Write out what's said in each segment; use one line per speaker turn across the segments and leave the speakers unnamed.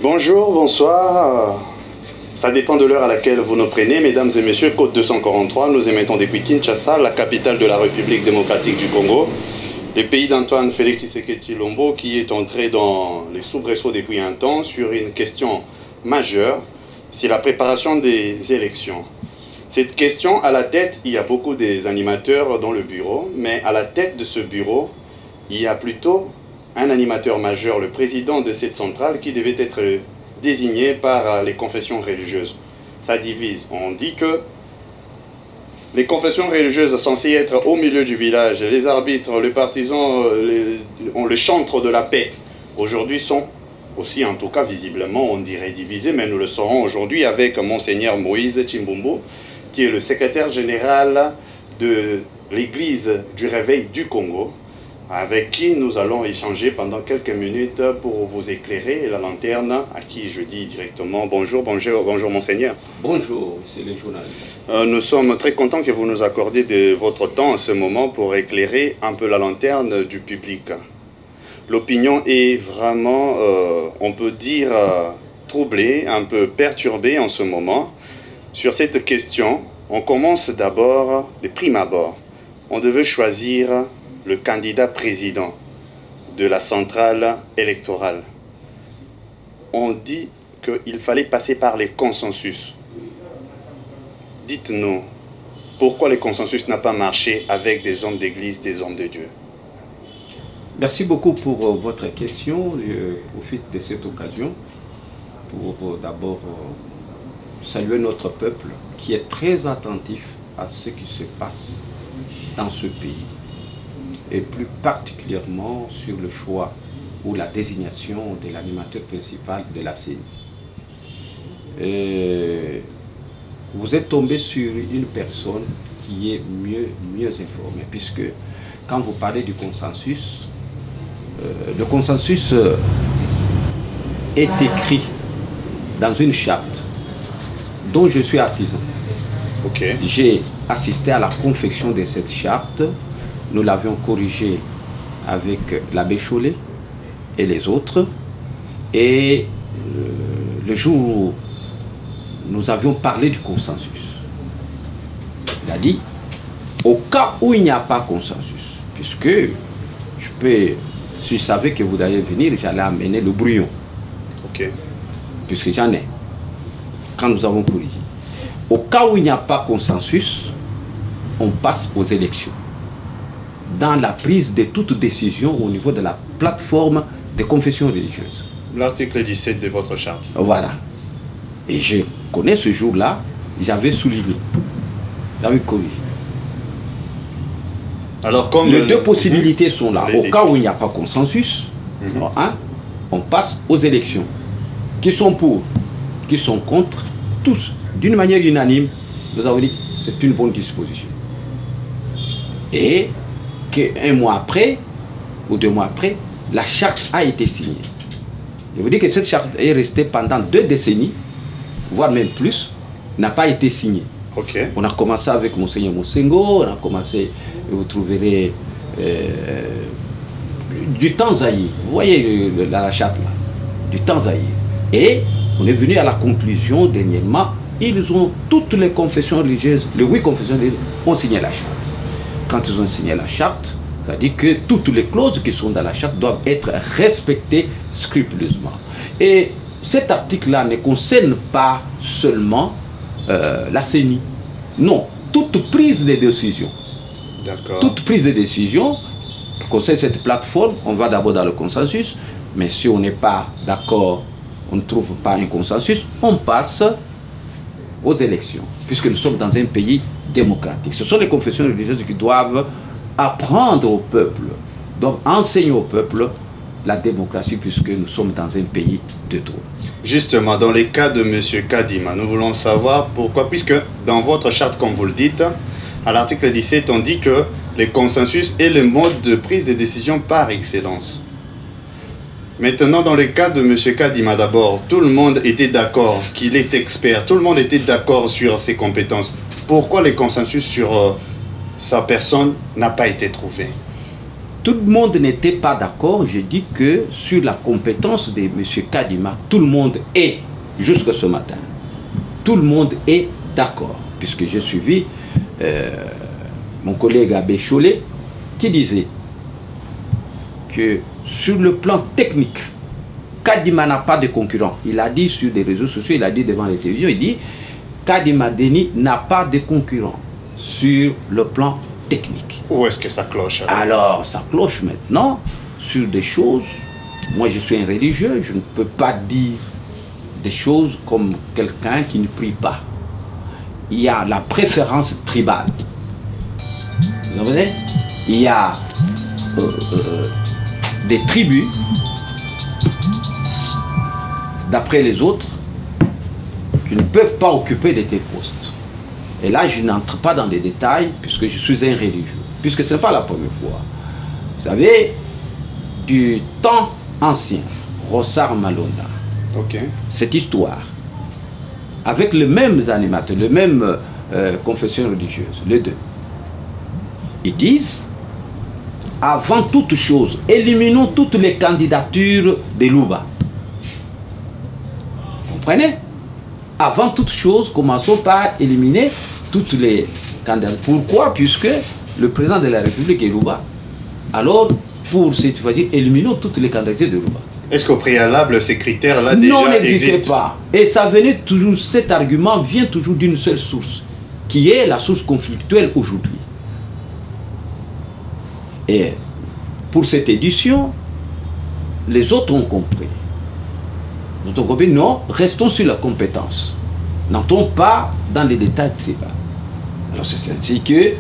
Bonjour, bonsoir. Ça dépend de l'heure à laquelle vous nous prenez, mesdames et messieurs. Côte 243, nous émettons depuis Kinshasa, la capitale de la République démocratique du Congo, le pays d'Antoine Félix Tshisekedi Tshilombo, qui est entré dans les soubresauts depuis un temps sur une question majeure, c'est la préparation des élections. Cette question, à la tête, il y a beaucoup des animateurs dans le bureau, mais à la tête de ce bureau, il y a plutôt un animateur majeur, le président de cette centrale, qui devait être désigné par les confessions religieuses. Ça divise. On dit que les confessions religieuses censées être au milieu du village, les arbitres, les partisans, le chantre de la paix, aujourd'hui sont aussi, en tout cas visiblement, on dirait divisés, mais nous le saurons aujourd'hui avec Monseigneur Moïse Chimbumbu, qui est le secrétaire général de l'Église du Réveil du Congo, avec qui nous allons échanger pendant quelques minutes pour vous éclairer la lanterne, à qui je dis directement bonjour, bonjour Monseigneur.
Bonjour, c'est les journalistes.
Nous sommes très contents que vous nous accordiez de votre temps en ce moment pour éclairer un peu la lanterne du public. L'opinion est vraiment, on peut dire, troublée, un peu perturbée en ce moment. Sur cette question, on commence d'abord de prime abord. On devait choisir le candidat président de la centrale électorale. On dit qu'il fallait passer par les consensus. Dites-nous, pourquoi le consensus n'a pas marché avec des hommes d'église, des hommes de Dieu?
Merci beaucoup pour votre question. Je profite de cette occasion pour d'abord saluer notre peuple qui est très attentif à ce qui se passe dans ce pays, et plus particulièrement sur le choix ou la désignation de l'animateur principal de la CENI. Vous êtes tombé sur une personne qui est mieux informée, puisque quand vous parlez du consensus, le consensus est écrit dans une charte dont je suis artisan.
Okay.
J'ai assisté à la confection de cette charte. Nous l'avions corrigée avec l'abbé Chollet et les autres. Et le jour où nous avions parlé du consensus, il a dit, au cas où il n'y a pas consensus, puisque si je savais que vous alliez venir, j'allais amener le brouillon.
Ok.
Puisque j'en ai. Quand nous avons corrigé. Au cas où il n'y a pas consensus, on passe aux élections. Dans la prise de toute décision au niveau de la plateforme des confessions religieuses.
L'article 17 de votre charte.
Voilà. Et je connais ce jour-là, j'avais souligné. J'avais corrigé.
Alors, comme
les deux possibilités sont là. Au cas où il n'y a pas consensus, on passe aux élections. Qui sont pour, qui sont contre, tous, d'une manière unanime, nous avons dit que c'est une bonne disposition. Et qu'un mois après, ou 2 mois après, la charte a été signée. Je vous dis que cette charte est restée pendant 2 décennies, voire même plus, n'a pas été signée.
Okay.
On a commencé avec Monseigneur Mosengo, on a commencé, vous trouverez du Tanzanie, vous voyez la charte là, du Tanzanie. Et on est venu à la conclusion dernièrement, ils ont toutes les confessions religieuses, les 8 confessions religieuses ont signé la charte. Quand ils ont signé la charte, c'est-à-dire que toutes les clauses qui sont dans la charte doivent être respectées scrupuleusement. Et cet article-là ne concerne pas seulement la CENI. Non, toute prise de décision.
D'accord.
Toute prise de décision qui concerne cette plateforme, on va d'abord dans le consensus, mais si on n'est pas d'accord, on ne trouve pas un consensus, on passe aux élections, puisque nous sommes dans un pays démocratique. Ce sont les confessions religieuses qui doivent apprendre au peuple, doivent enseigner au peuple la démocratie puisque nous sommes dans un pays de droit.
Justement, dans les cas de M. Kadima, nous voulons savoir pourquoi, puisque dans votre charte, comme vous le dites, à l'article 17, on dit que le consensus est le mode de prise de décision par excellence. Maintenant, dans le cas de M. Kadima, d'abord, tout le monde était d'accord qu'il est expert, tout le monde était d'accord sur ses compétences. Pourquoi le consensus sur sa personne n'a pas été trouvé?
Tout le monde n'était pas d'accord. Je dis que sur la compétence de M. Kadima, tout le monde est, jusque ce matin, tout le monde est d'accord. Puisque j'ai suivi mon collègue Abbé Chollet qui disait que sur le plan technique, Kadima n'a pas de concurrent. Il a dit sur des réseaux sociaux, il a dit devant les télévisions, il dit Kadima Deni n'a pas de concurrent sur le plan technique.
Où est-ce que ça cloche?
Alors, ça cloche maintenant sur des choses. Moi, je suis un religieux, je ne peux pas dire des choses comme quelqu'un qui ne prie pas. Il y a la préférence tribale. Vous comprenez? Il y a des tribus, d'après les autres, qui ne peuvent pas occuper de tels postes. Et là, je n'entre pas dans les détails, puisque je suis un religieux. Puisque ce n'est pas la première fois. Vous savez, du temps ancien, Rossard Malonda, cette histoire, avec les mêmes animateurs, les mêmes confessions religieuses, les deux, ils disent, avant toute chose, éliminons toutes les candidatures de Louba. Vous comprenez? Avant toute chose, commençons par éliminer toutes les candidatures. Pourquoi? Puisque le président de la République est Louba. Alors, pour cette fois-ci, éliminons toutes les candidatures de Louba.
Est-ce qu'au préalable, ces critères-là déjà existent?
Pas. Et ça venait toujours, cet argument vient toujours d'une seule source, qui est la source conflictuelle aujourd'hui. Et pour cette édition, les autres ont compris. Nous avons compris, non, restons sur la compétence. N'entrons pas dans les détails tribaux. Alors c'est ainsi que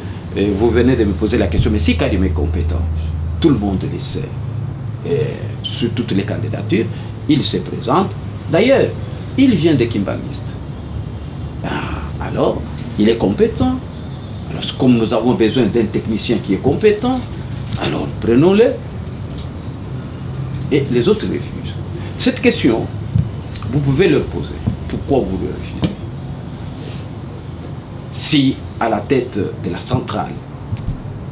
vous venez de me poser la question, mais si Kadima est compétent, tout le monde le sait. Et sur toutes les candidatures, il se présente. D'ailleurs, il vient des Kimbanguistes. Alors, il est compétent. Alors, comme nous avons besoin d'un technicien qui est compétent, alors prenons-le. Et les autres refusent. Cette question, vous pouvez leur poser. Pourquoi vous le refusez? Si à la tête de la centrale,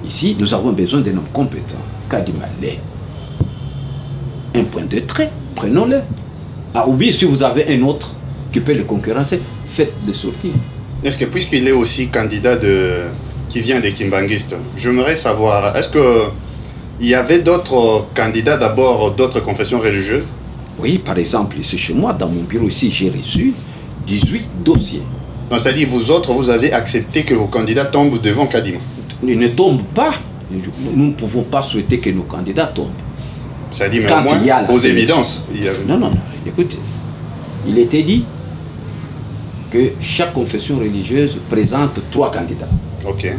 ici, nous avons besoin d'un homme compétent, Kadima l'est. Un point de trait, prenons-le. Ou bien si vous avez un autre qui peut le concurrencer, faites-le sortir.
Est-ce que puisqu'il est aussi candidat qui vient des Kimbanguistes, j'aimerais savoir, est-ce qu'il y avait d'autres candidats, d'abord d'autres confessions religieuses?
Oui, par exemple, ici chez moi, dans mon bureau ici, j'ai reçu 18 dossiers.
C'est-à-dire, vous autres, vous avez accepté que vos candidats tombent devant Kadima?
Ils ne tombent pas. Nous ne pouvons pas souhaiter que nos candidats tombent.
C'est-à-dire, mais au moins, aux évidences.
Non, non, non. Écoutez, il était dit que chaque confession religieuse présente 3 candidats.
Ok.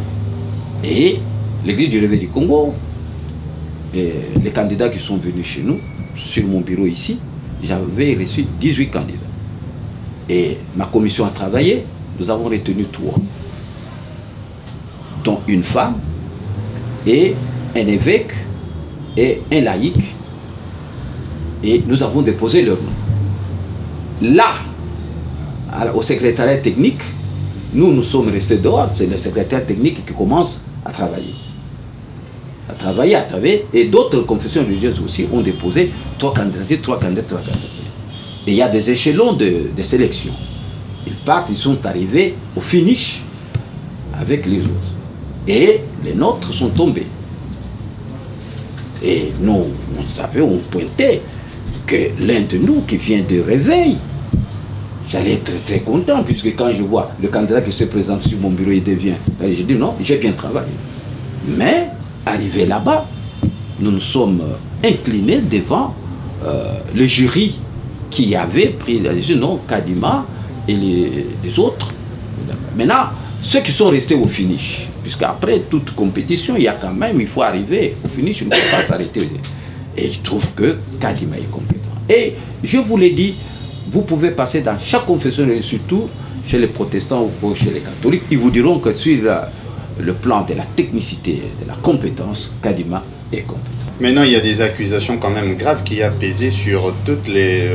Et l'Église du Réveil du Congo, et les candidats qui sont venus chez nous, sur mon bureau ici, j'avais reçu 18 candidats. Et ma commission a travaillé, nous avons retenu 3. Dont une femme, et un évêque, et un laïc. Et nous avons déposé leur nom. Là, au secrétariat technique, nous sommes restés dehors, c'est le secrétaire technique qui commence à travailler. Et d'autres confessions religieuses aussi ont déposé 3 candidatures, 3 candidatures. Et il y a des échelons de sélection. Ils partent, ils sont arrivés au finish avec les autres. Et les nôtres sont tombés. Et nous, on pointait que l'un de nous qui vient de Réveil, j'allais être très content, puisque quand je vois le candidat qui se présente sur mon bureau, il devient. Je dis non, j'ai bien travaillé. Mais, arrivé là-bas, nous nous sommes inclinés devant le jury qui avait pris la décision, non, Kadima et les autres. Maintenant, ceux qui sont restés au finish, puisqu'après toute compétition, il y a quand même, il faut arriver au finish, il ne faut pas s'arrêter. Et il trouve que Kadima est compétent. Et je vous l'ai dit, vous pouvez passer dans chaque confession, et surtout chez les protestants ou chez les catholiques, ils vous diront que sur le plan de la technicité, de la compétence, Kadima est compétent.
Maintenant, il y a des accusations quand même graves qui a pesé sur toutes les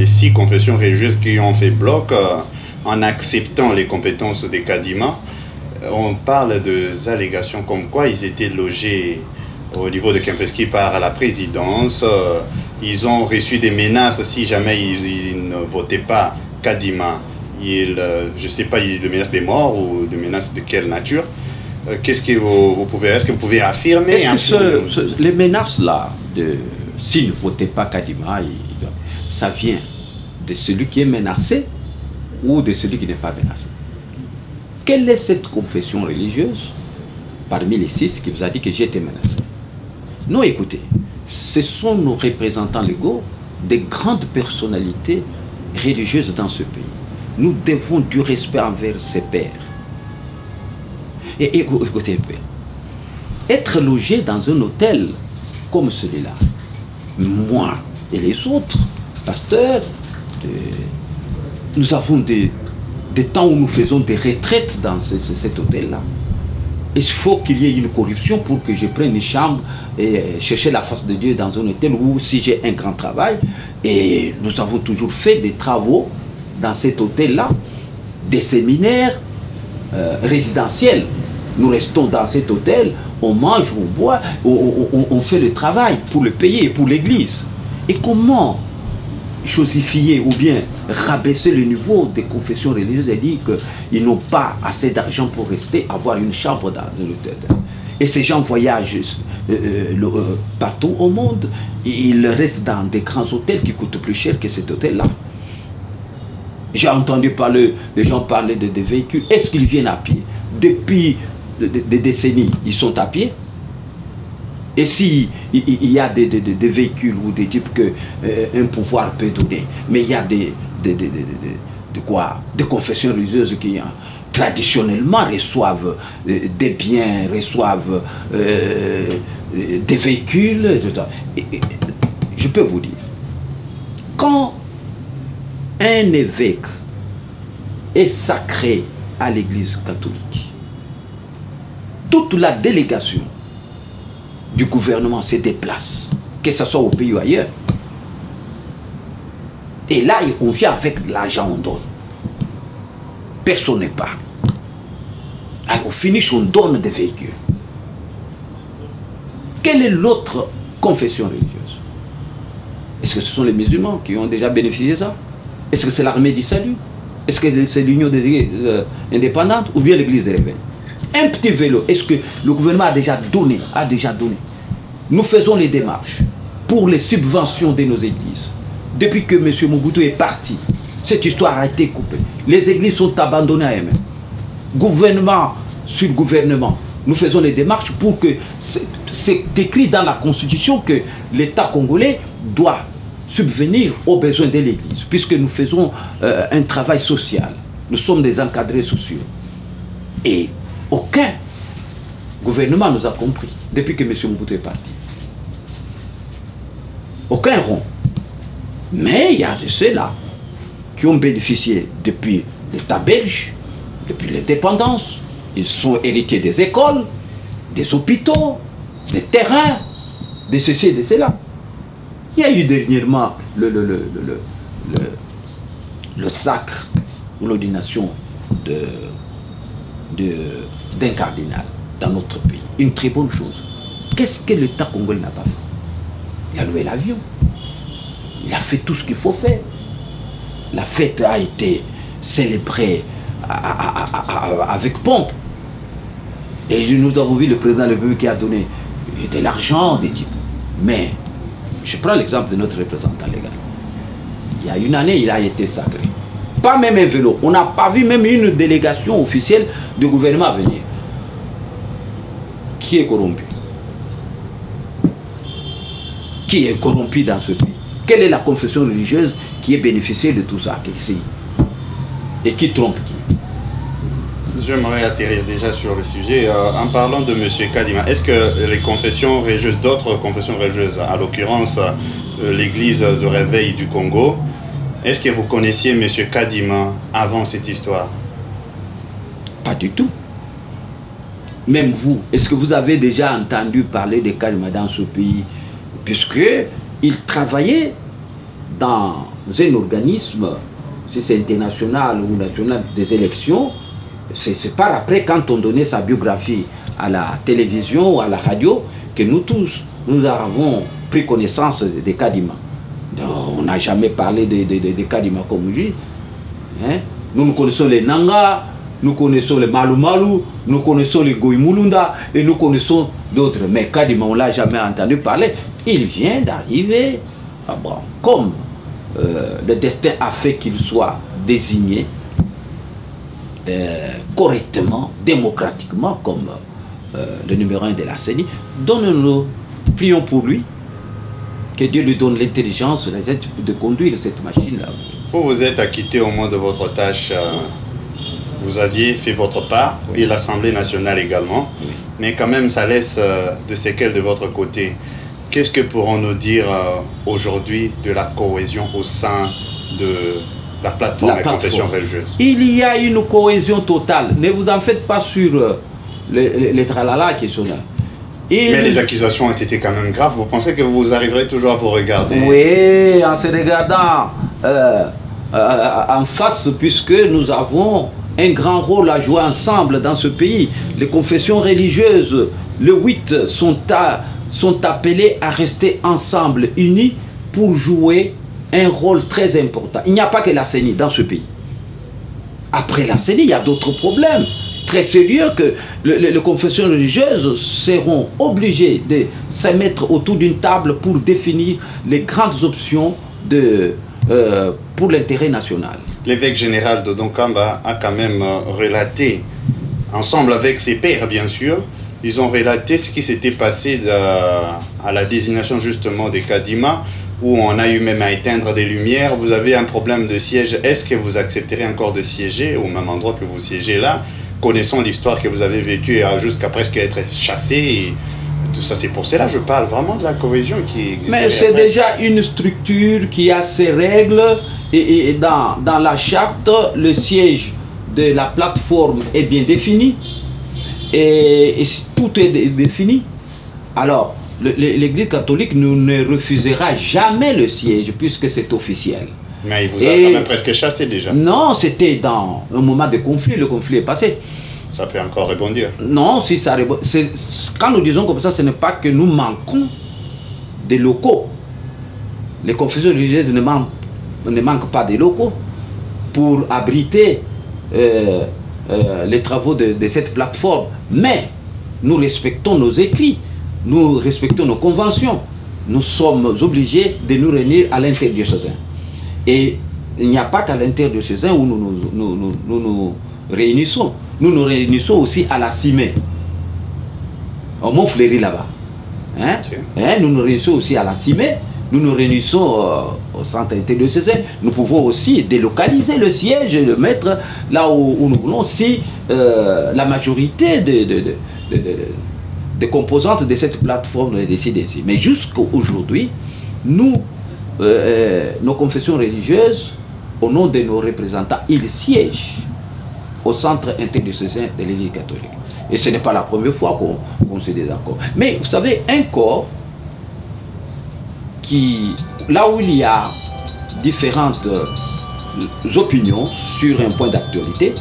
6 confessions religieuses qui ont fait bloc en acceptant les compétences des Kadima. On parle des allégations comme quoi ils étaient logés au niveau de Kempinski par la présidence. Ils ont reçu des menaces si jamais ils ne votaient pas Kadima. Je ne sais pas, des menaces des morts ou des menaces de quelle nature. Qu'est-ce que est-ce que vous pouvez affirmer
les menaces là, s'il ne votait pas Kadima, ça vient de celui qui est menacé ou de celui qui n'est pas menacé. Quelle est cette confession religieuse parmi les 6 qui vous a dit que j'ai été menacé? Non, écoutez, ce sont nos représentants légaux, des grandes personnalités religieuses dans ce pays. Nous devons du respect envers ces pères. Et écoutez, être logé dans un hôtel comme celui-là, moi et les autres pasteurs, nous avons des temps où nous faisons des retraites dans cet hôtel-là. Il faut qu'il y ait une corruption pour que je prenne une chambre et chercher la face de Dieu dans un hôtel où si j'ai un grand travail. Et nous avons toujours fait des travaux dans cet hôtel-là, des séminaires résidentiels. Nous restons dans cet hôtel, on mange, on boit, on fait le travail pour le pays et pour l'église. Et comment chosifier ou bien rabaisser le niveau des confessions religieuses et dire qu'ils n'ont pas assez d'argent pour rester, avoir une chambre dans l'hôtel? Et ces gens voyagent partout au monde, ils restent dans des grands hôtels qui coûtent plus cher que cet hôtel-là. J'ai entendu les gens parler de véhicules. Est-ce qu'ils viennent à pied? Depuis des décennies, ils sont à pied. Et s'il y a des véhicules ou des types qu'un pouvoir peut donner, mais il y a des confessions religieuses qui traditionnellement reçoivent des biens, reçoivent des véhicules. Je peux vous dire, quand un évêque est sacré à l'Église catholique, toute la délégation du gouvernement se déplace, que ce soit au pays ou ailleurs. Et là, on vient avec de l'argent, on donne. Personne ne parle. Alors, au finish, on donne des véhicules. Quelle est l'autre confession religieuse? Est-ce que ce sont les musulmans qui ont déjà bénéficié de ça? Est-ce que c'est l'armée du salut? Est-ce que c'est l'union des églises indépendantes ou bien l'église des rebelles? Un petit vélo, est-ce que le gouvernement a déjà donné? Nous faisons les démarches pour les subventions de nos églises. Depuis que M. Mobutu est parti, cette histoire a été coupée. Les églises sont abandonnées à elles-mêmes. Gouvernement sur gouvernement, nous faisons les démarches pour que c'est écrit dans la Constitution que l'État congolais doit subvenir aux besoins de l'Église, puisque nous faisons un travail social. Nous sommes des encadrés sociaux. Et aucun gouvernement nous a compris depuis que M. Mobutu est parti. Aucun rond. Mais il y a de ceux-là qui ont bénéficié depuis l'État belge, depuis l'indépendance. Ils sont héritiers des écoles, des hôpitaux, des terrains, de ceci et de cela. Il y a eu dernièrement le sacre ou l'ordination d'un cardinal dans notre pays. Une très bonne chose. Qu'est-ce que l'État congolais n'a pas fait? Il a loué l'avion. Il a fait tout ce qu'il faut faire. La fête a été célébrée avec pompe. Et nous avons vu le président de la République qui a donné de l'argent, des types. Mais, je prends l'exemple de notre représentant légal. Il y a une année, il a été sacré. Pas même un vélo. On n'a pas vu même une délégation officielle du gouvernement venir. Qui est corrompu? Qui est corrompu dans ce pays? Quelle est la confession religieuse qui est bénéficiaire de tout ça? Et qui trompe qui?
J'aimerais atterrir déjà sur le sujet. En parlant de M. Kadima, est-ce que les confessions religieuses, d'autres confessions religieuses, à l'occurrence l'église de réveil du Congo, est-ce que vous connaissiez M. Kadima avant cette histoire?
Pas du tout. Même vous, est-ce que vous avez déjà entendu parler de Kadima dans ce pays? Puisqu'il travaillait dans un organisme, si c'est international ou national, des élections. C'est par après, quand on donnait sa biographie à la télévision ou à la radio, que nous tous, nous avons pris connaissance de Kadima. On n'a jamais parlé de Kadima comme je dis. Hein? Nous connaissons les Nanga, nous connaissons les Malu Malu, nous connaissons les Goïmoulunda et nous connaissons d'autres. Mais Kadima, on ne l'a jamais entendu parler. Il vient d'arriver. Ah bon, comme le destin a fait qu'il soit désigné correctement, démocratiquement, comme le numéro 1 de la CENI, donnons-nous, prions pour lui, que Dieu lui donne l'intelligence de conduire cette machine-là.
Vous vous êtes acquitté au moins de votre tâche, vous aviez fait votre part, oui. Et l'Assemblée nationale également, oui. Mais quand même ça laisse de séquelles de votre côté. Qu'est-ce que pourrons-nous dire aujourd'hui de la cohésion au sein de la plateforme des confessions religieuses? Il
y a une cohésion totale. Ne vous en faites pas sur les tralala qui sont là.
Mais les accusations ont été quand même graves. Vous pensez que vous arriverez toujours à vous regarder?
Oui, en se regardant en face, puisque nous avons un grand rôle à jouer ensemble dans ce pays. Les confessions religieuses, le 8, sont appelées à rester ensemble, unis, pour jouer un rôle très important. Il n'y a pas que la CENI dans ce pays. Après la CENI, il y a d'autres problèmes très sérieux que les confessions religieuses seront obligées de se mettre autour d'une table pour définir les grandes options pour l'intérêt national. L'évêque général de Donkamba a quand même relaté, ensemble avec ses pairs bien sûr, ils ont relaté ce qui s'était passé à la désignation justement de Kadima, où on a eu même à éteindre des lumières. Vous avez un problème de siège. Est-ce que vous accepterez encore de siéger au même endroit que vous siégez là, connaissant l'histoire que vous avez vécue jusqu'à presque être chassé et tout ça? C'est pour cela que je parle vraiment de la cohésion qui existe. Mais c'est déjà une structure qui a ses règles et dans la charte, le siège de la plateforme est bien défini et tout est défini. Alors, l'Église catholique ne refusera jamais le siège puisque c'est officiel. Mais il vous a quand même presque chassé déjà. Non, c'était dans un moment de conflit, le conflit est passé. Ça peut encore rebondir. Non, si ça rebondit. Quand nous disons comme ça, ce n'est pas que nous manquons des locaux. Les confessions religieuses ne manquent pas des locaux pour abriter les travaux de cette plateforme. Mais nous respectons nos écrits. Nous respectons nos conventions. Nous sommes obligés de nous réunir à l'interdiocésain. Et il n'y a pas qu'à l'interdiocésain où nous réunissons. Nous nous réunissons aussi à la CIME, au Mont-Fleury là-bas. Hein? Okay. Nous nous réunissons aussi à la CIME. Nous nous réunissons au centre interdiocésain. Nous pouvons aussi délocaliser le siège et le mettre là où nous voulons si la majorité des composantes de cette plateforme le décident ainsi. Mais jusqu'à aujourd'hui, nous, nos confessions religieuses, au nom de nos représentants, ils siègent au centre interdiocésain de l'Église catholique. Et ce n'est pas la première fois qu'on se désaccord. Mais vous savez, un corps là où il y a différentes opinions sur un point d'actualité,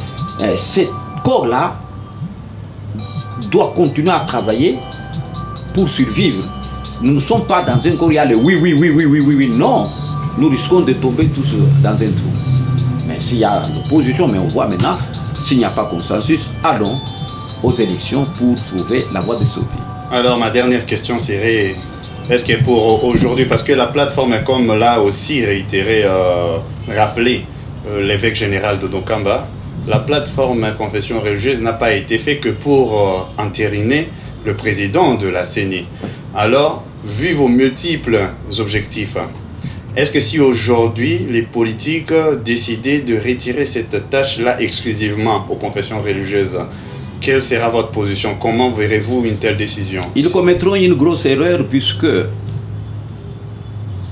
ce corps-là doit continuer à travailler pour survivre. Nous ne sommes pas dans un corps où il y a le oui, oui, oui, oui, oui, oui, oui, non. Nous risquons de tomber tous dans un trou. Mais s'il y a l'opposition, mais on voit maintenant, s'il n'y a pas consensus, allons aux élections pour trouver la voie de sortie. Alors ma dernière question serait, est-ce que pour aujourd'hui, parce que la plateforme est comme là aussi réitéré, rappelé l'évêque général de Donkamba, la plateforme confession religieuse n'a pas été faite que pour entériner le président de la CENI. Alors, vu vos multiples objectifs,
Est-ce que si aujourd'hui les politiques décidaient de retirer cette tâche-là exclusivement aux confessions religieuses, quelle sera votre position? Comment verrez-vous une telle décision?
Ils commettront une grosse erreur puisque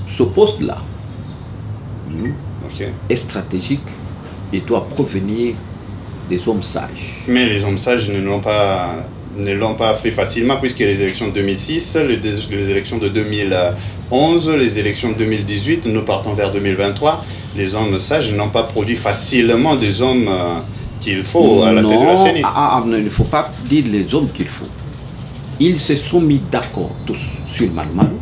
ce poste-là est stratégique et doit provenir des hommes sages.
Mais les hommes sages ne l'ont pas fait facilement, puisque les élections de 2006, les élections de 2011, les élections de 2018, nous partons vers 2023. Les hommes sages n'ont pas produit facilement des hommes qu'il faut à la tête de la CENI.
Non, il ne faut pas dire les hommes qu'il faut. Ils se sont mis d'accord tous sur Malu-Malu.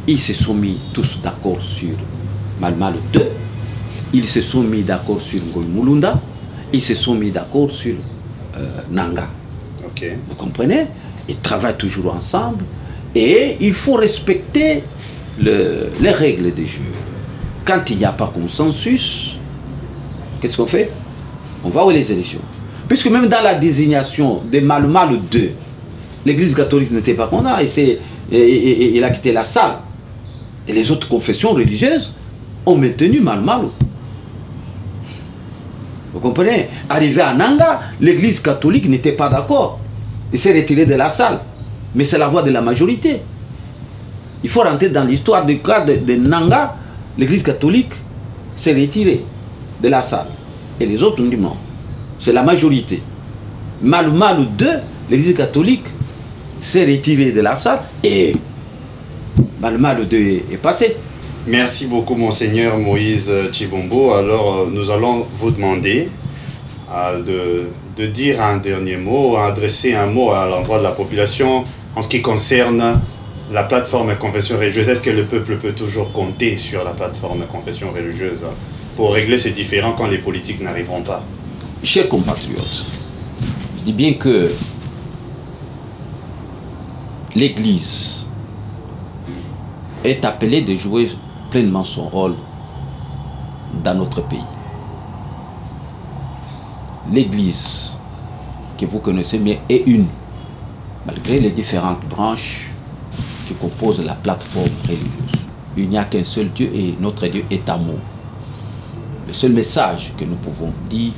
Ils se sont mis tous d'accord sur Malu-Malu 2. Ils se sont mis d'accord sur Ngoï Mulunda. Ils se sont mis d'accord sur Nanga.
Okay.
Vous comprenez? Ils travaillent toujours ensemble. Et il faut respecter les règles du jeu. Quand il n'y a pas consensus, qu'est-ce qu'on fait? On va aux élections. Puisque même dans la désignation de Malu-Malu 2, l'Église catholique n'était pas contente. Il a quitté la salle. Et les autres confessions religieuses ont maintenu Malu-Malu. Vous comprenez? Arrivé à Nanga, l'Église catholique n'était pas d'accord. Il s'est retiré de la salle. Mais c'est la voix de la majorité. Il faut rentrer dans l'histoire du cas de Nanga. L'Église catholique s'est retirée de la salle. Et les autres ont dit non. C'est la majorité. Malu-Malu 2, l'Église catholique s'est retirée de la salle et Malu-Malu 2 est passé.
Merci beaucoup, Monseigneur Moïse Tshibombo. Alors, nous allons vous demander de dire un dernier mot, adresser un mot à l'endroit de la population en ce qui concerne la plateforme confession religieuse. Est-ce que le peuple peut toujours compter sur la plateforme confession religieuse pour régler ces différends quand les politiques n'arriveront pas?
Chers compatriotes, je dis bien que l'Église est appelée de jouer pleinement son rôle dans notre pays. L'Église, que vous connaissez bien, est une, malgré les différentes branches qui composent la plateforme religieuse. Il n'y a qu'un seul Dieu et notre Dieu est amour. Le seul message que nous pouvons dire,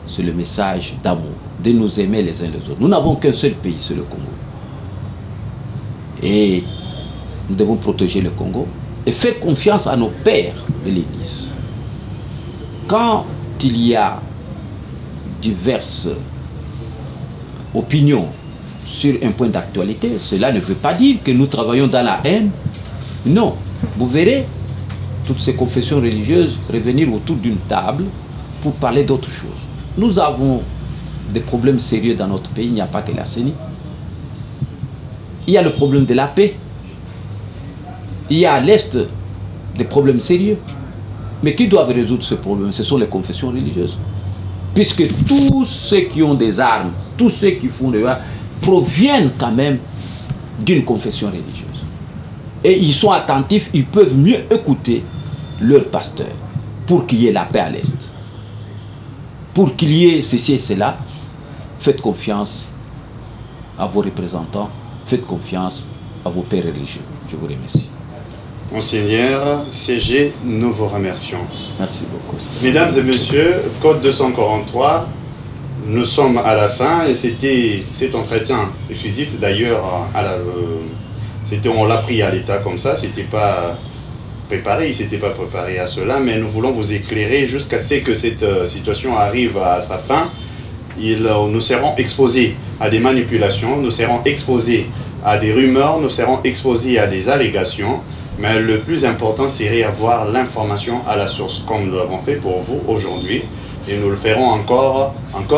c'est le message d'amour, de nous aimer les uns les autres. Nous n'avons qu'un seul pays, c'est le Congo. Et nous devons protéger le Congo et faire confiance à nos pères de l'Église. Quand il y a diverses opinions sur un point d'actualité, cela ne veut pas dire que nous travaillons dans la haine. Non, vous verrez toutes ces confessions religieuses revenir autour d'une table pour parler d'autre chose. Nous avons des problèmes sérieux dans notre pays, il n'y a pas que la CENI. Il y a le problème de la paix. Il y a à l'Est des problèmes sérieux. Mais qui doivent résoudre ce problème? Ce sont les confessions religieuses. Puisque tous ceux qui ont des armes, tous ceux qui font des armes, proviennent quand même d'une confession religieuse. Et ils sont attentifs, ils peuvent mieux écouter leur pasteur pour qu'il y ait la paix à l'Est. Pour qu'il y ait ceci et cela, faites confiance à vos représentants, faites confiance à vos pères religieux. Je vous remercie.
Monseigneur CG, nous vous remercions.
Merci beaucoup.
Mesdames et messieurs, Code 243, nous sommes à la fin et c'était cet entretien exclusif. D'ailleurs, on l'a pris à l'état comme ça, c'était pas préparé, il ne s'était pas préparé à cela, mais nous voulons vous éclairer jusqu'à ce que cette situation arrive à sa fin. Nous serons exposés à des manipulations, nous serons exposés à des rumeurs, nous serons exposés à des allégations. Mais le plus important serait avoir l'information à la source, comme nous l'avons fait pour vous aujourd'hui. Et nous le ferons encore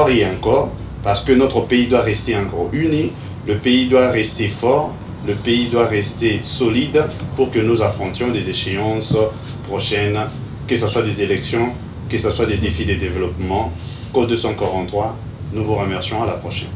et encore, parce que notre pays doit rester encore uni, le pays doit rester fort, le pays doit rester solide pour que nous affrontions des échéances prochaines, que ce soit des élections, que ce soit des défis de développement. Code 243, nous vous remercions, à la prochaine.